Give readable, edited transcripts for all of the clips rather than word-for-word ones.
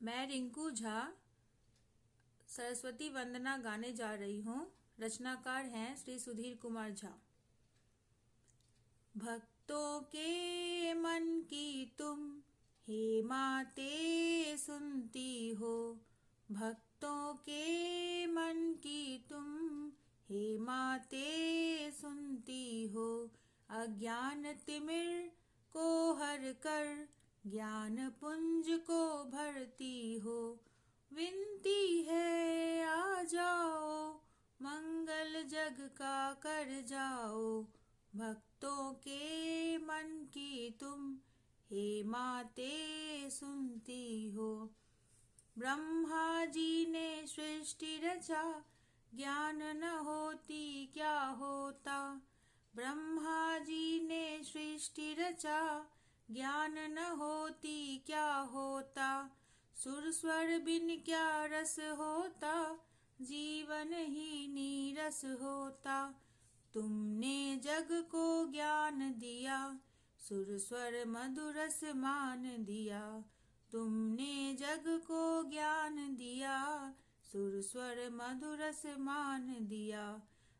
मैं रिंकू झा सरस्वती वंदना गाने जा रही हूँ। रचनाकार हैं श्री सुधीर कुमार झा। भक्तों के मन की तुम हे माते सुनती हो, भक्तों के मन की तुम हे माते सुनती हो। अज्ञान तिमिर को हर कर ज्ञान पुंज को भरती हो। विनती है आ जाओ मंगल जग का कर जाओ, भक्तों के मन की तुम हे माते सुनती हो। ब्रह्मा जी ने सृष्टि रचा, ज्ञान न होती क्या होता। ब्रह्मा जी ने सृष्टि रचा, ज्ञान न होती क्या होता। सुर स्वर बिन क्या रस होता, जीवन ही नीरस होता। तुमने जग को ज्ञान दिया, सुर स्वर मधुरस मान दिया। तुमने जग को ज्ञान दिया, सुर स्वर मधुरस मान दिया।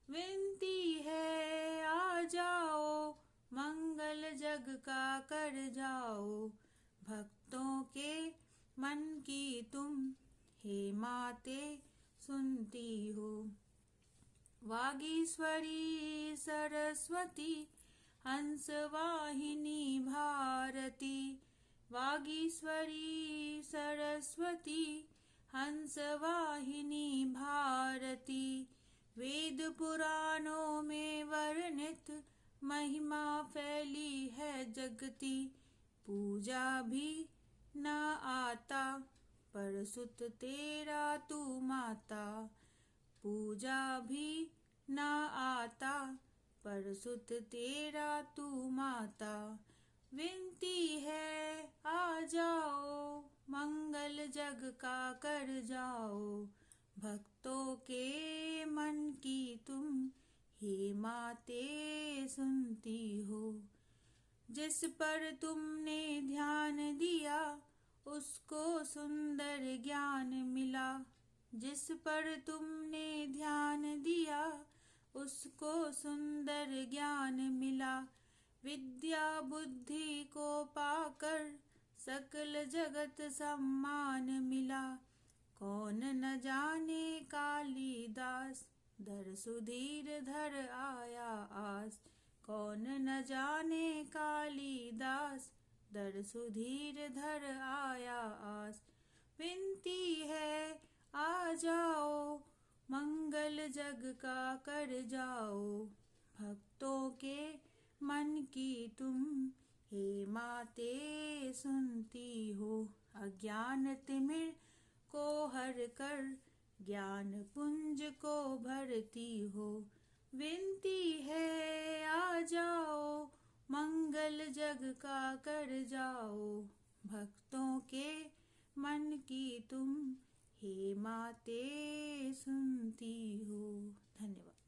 विनती है आ जाओ मंगल जग का कर जाओ, भक्तों के मन की तुम हे माते सुनती हो। वागीश्वरी सरस्वती हंस वाहिनी भारती, वागीश्वरी सरस्वती हंस वाहिनी भारती। वेद पुराणों में वर्णित महिमा फैली है जगती। पूजा भी न आता पर सुत तेरा तू माता, पूजा भी न आता पर सुत तेरा तू माता। विनती है आ जाओ मंगल जग का कर जाओ, भक्तों के मन की तुम हे माते सुनती हो। जिस पर तुमने ध्यान दिया उसको सुंदर ज्ञान मिला। जिस पर तुमने ध्यान दिया उसको सुंदर ज्ञान मिला। विद्या बुद्धि को पाकर सकल जगत सम्मान मिला। कौन न जाने कालिदास धर सुधीर धर आया आस। कौन न जाने कालिदास धर सुधीर धर आया आस। विनती है आ जाओ मंगल जग का कर जाओ, भक्तों के मन की तुम हे माते सुनती हो। अज्ञान तिमिर को हर कर ज्ञान पुंज को भरती हो। विनती है आ जाओ मंगल जग का कर जाओ, भक्तों के मन की तुम हे माते सुनती हो। धन्यवाद।